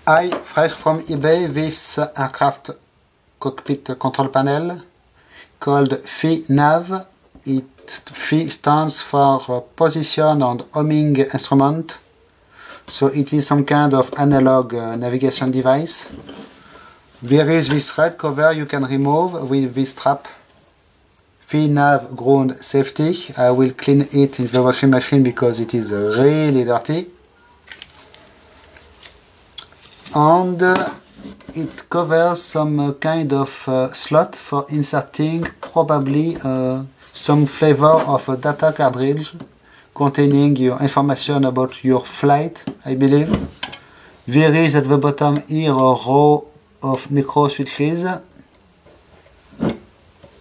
I fresh from eBay this aircraft cockpit control panel called PHI NAV. PHI stands for Position and Homing Instrument, so it is some kind of analog navigation device. There is this red cover you can remove with this strap. PHI NAV ground safety. I will clean it in the washing machine because it is really dirty. And it covers some kind of slot for inserting probably some flavor of a data cartridge containing your information about your flight, I believe. There is at the bottom here a row of micro switches, and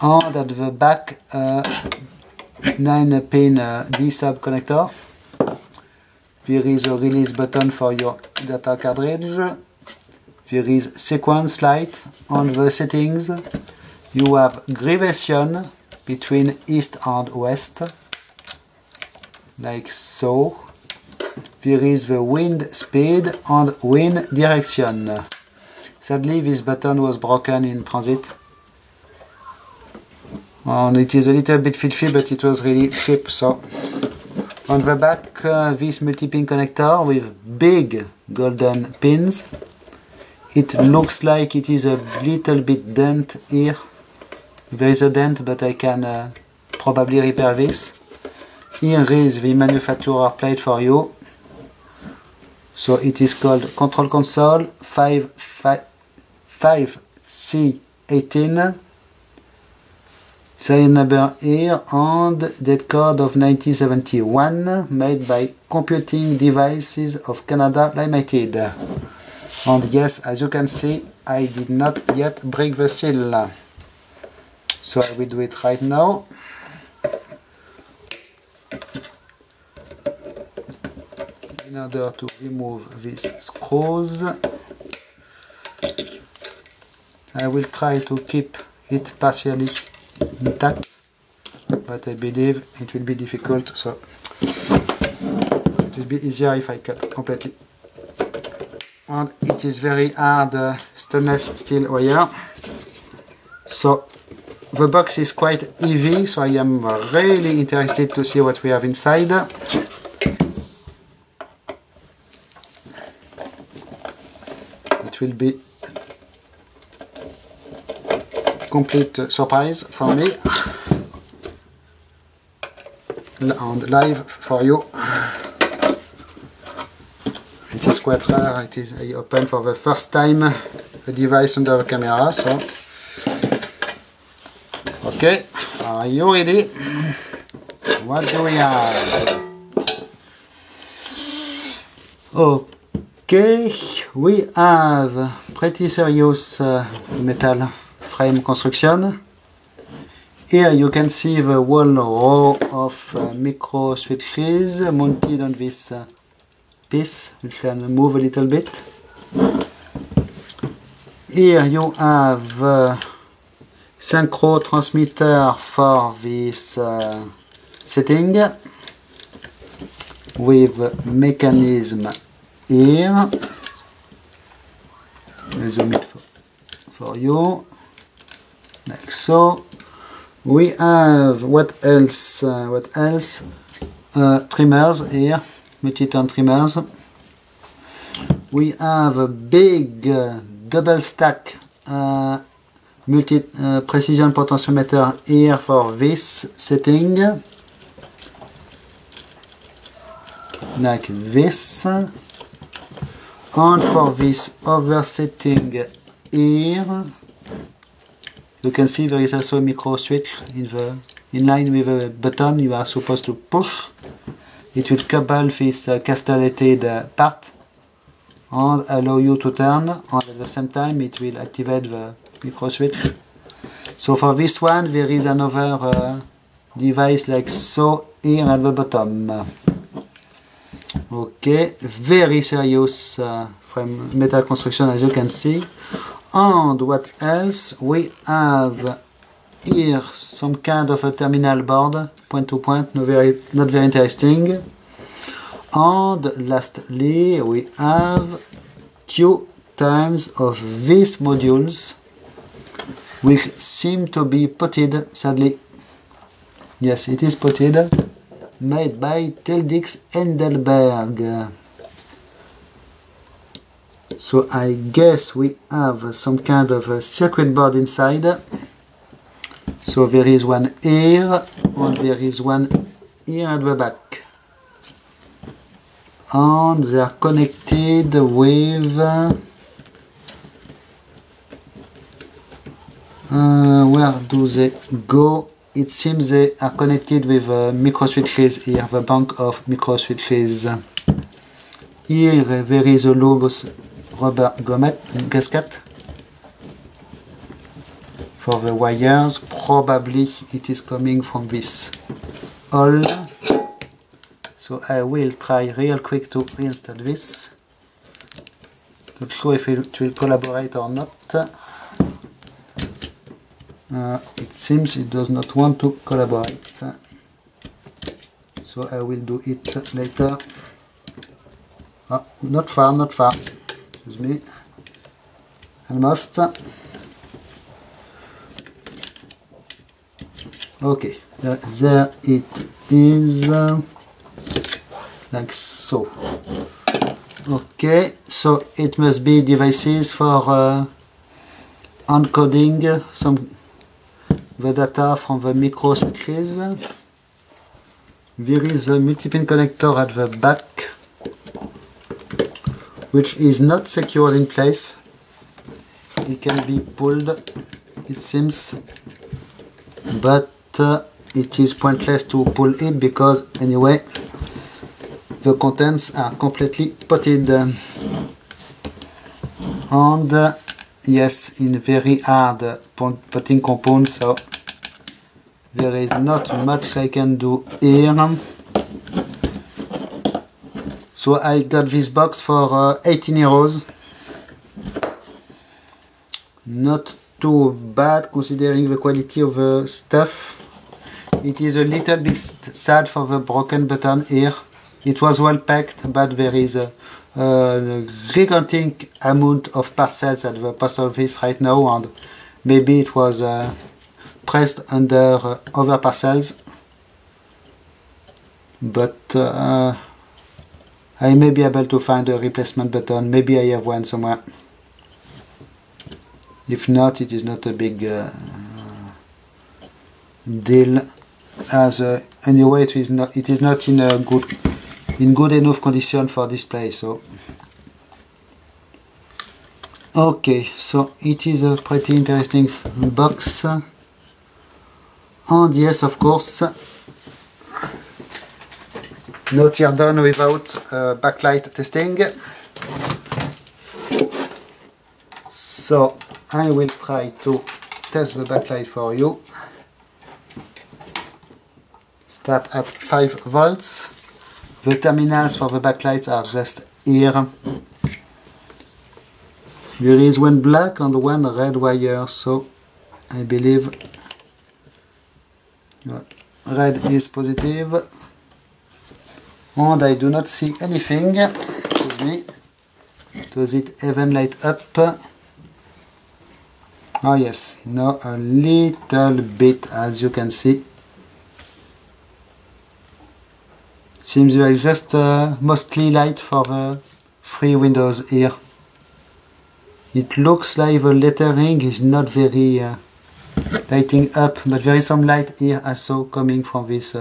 at the back 9-pin D-sub connector. There is a release button for your data cartridge. There is sequence light on the settings. You have gradation between east and west, like so. There is the wind speed and wind direction. Sadly, this button was broken in transit. And it is a little bit filthy, but it was really cheap, so. On the back, this multi-pin connector with big golden pins. It looks like it is a little bit dent here. There is a dent, but I can probably repair this. Here is the manufacturer plate for you. So it is called Control Console 5C-18. Serial number here and date code of 1971, made by Computing Devices of Canada Limited. And yes, as you can see, I did not yet break the seal. So I will do it right now. In order to remove these screws, I will try to keep it partially intact, but I believe it will be difficult, so it will be easier if I cut completely. And it is very hard stainless steel wire, so the box is quite heavy, so I am really interested to see what we have inside. It will be complete surprise for me and live for you. It is quite rare. It is I open for the first time a device under the camera. So okay, are you ready? What do we have? Okay, we have pretty serious metal frame construction. Here you can see the whole row of micro switches mounted on this piece, which can move a little bit. Here you have synchro transmitter for this setting with mechanism here. I'll zoom it for you. Like so. We have what else? Trimmers here, multi-turn trimmers. We have a big double stack precision potentiometer here for this setting, like this, and for this other setting here. You can see there is also a micro switch in line with the button you are supposed to push. It will couple this castellated part and allow you to turn, and at the same time it will activate the micro switch. So for this one there is another device like so here at the bottom. Okay, very serious frame metal construction, as you can see. And what else? We have here some kind of a terminal board, point to point, not very interesting. And lastly, we have 2 times of these modules, which seem to be potted, sadly. Yes, it is potted, made by Teldix Endelberg. So I guess we have some kind of a circuit board inside. So there is one here, and there is one here at the back. And they are connected with... where do they go? It seems they are connected with micro switches here, the bank of micro switches. Here there is a loose rubber gasket for the wires. Probably it is coming from this hole. So I will try real quick to reinstall this. Not sure if it will collaborate or not. It seems it does not want to collaborate. So I will do it later. Not far, not far. Excuse me. Almost. Okay, there it is. Like so. Okay, so it must be devices for encoding the data from the micro switches. There is a multi-pin connector at the back, which is not secured in place. It can be pulled, it seems, but it is pointless to pull it because anyway the contents are completely potted. And yes, in very hard potting compound, so there is not much I can do here. So I got this box for 18 euros. Not too bad considering the quality of the stuff. It is a little bit sad for the broken button here. It was well packed, but there is a gigantic amount of parcels at the post office right now, and maybe it was pressed under other parcels. But I may be able to find a replacement button. Maybe I have one somewhere. If not, it is not a big deal. As anyway, it is not in a good enough condition for display. So okay, so it is a pretty interesting box. And yes, of course, no teardown without backlight testing. So I will try to test the backlight for you. Start at 5 volts. The terminals for the backlights are just here. There is one black and one red wire, so I believe red is positive. And I do not see anything. Excuse me. Does it even light up? Oh yes, no, a little bit, as you can see. Seems like just mostly light for the 3 windows here. It looks like the lettering is not very lighting up, but there is some light here also coming from this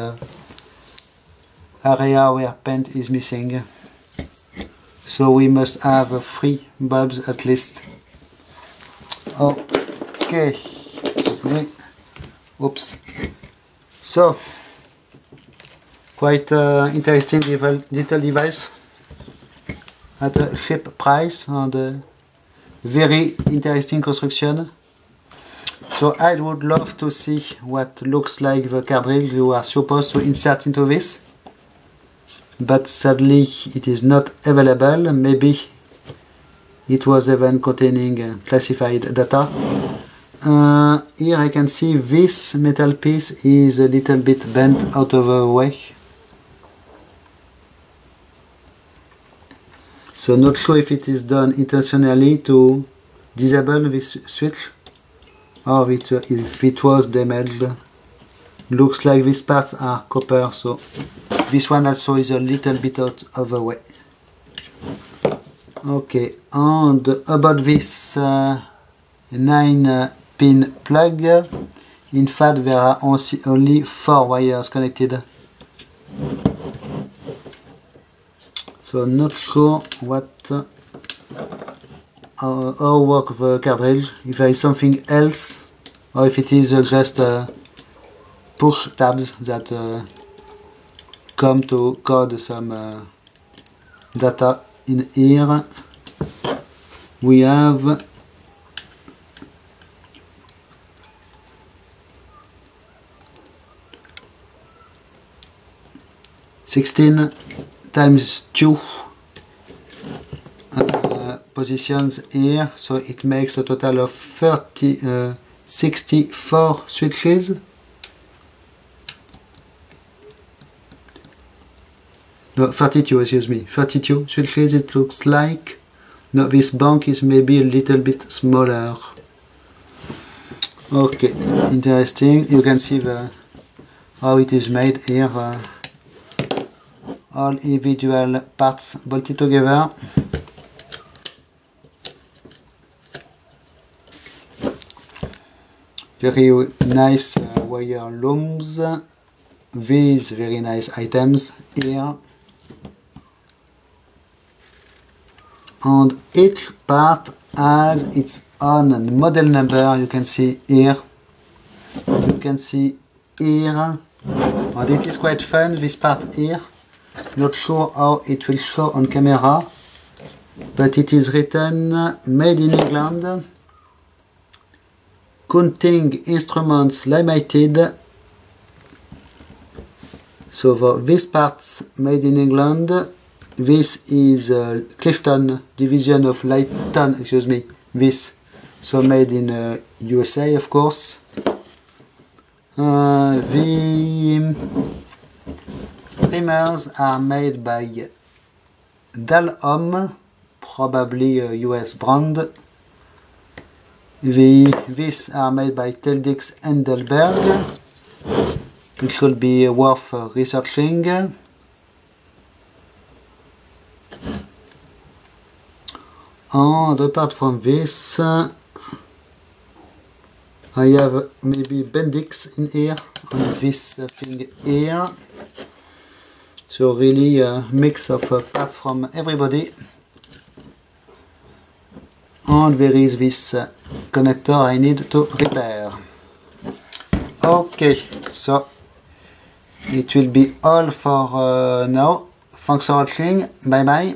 area where paint is missing. So we must have 3 bulbs at least. Okay. Oops. So quite interesting little device at a cheap price and a very interesting construction. So I would love to see what looks like the cartridge you are supposed to insert into this, but sadly it is not available. Maybe it was even containing classified data. Here I can see this metal piece is a little bit bent out of the way. So not sure if it is done intentionally to disable this switch or if it was damaged. Looks like these parts are copper, so this one also is a little bit out of the way. Okay, and about this 9-pin plug, in fact there are only 4 wires connected. So not sure what how work the cartridge, if there is something else or if it is just push tabs that come to code some data. In here we have (16 times 2) positions here, so it makes a total of 64 switches. No, 32, excuse me, 32 switches it looks like. No, this bank is maybe a little bit smaller. Okay, interesting. You can see how it is made here. All individual parts bolted together. Very nice wire looms. These very nice items here. And each part has its own model number. You can see here. You can see here. And it is quite fun, this part here. Not sure how it will show on camera, but it is written made in England, Counting Instruments Limited. So for these parts made in England, this is Clifton division of Leighton, excuse me, this, so made in USA of course. The primers are made by Dalhom, probably a US brand. These are made by Teldix Endelberg. It should be worth researching. And apart from this, I have maybe Bendix in here, on this thing here. So really a mix of parts from everybody. And there is this connector I need to repair. Okay, so it will be all for now. Thanks for watching. Bye bye.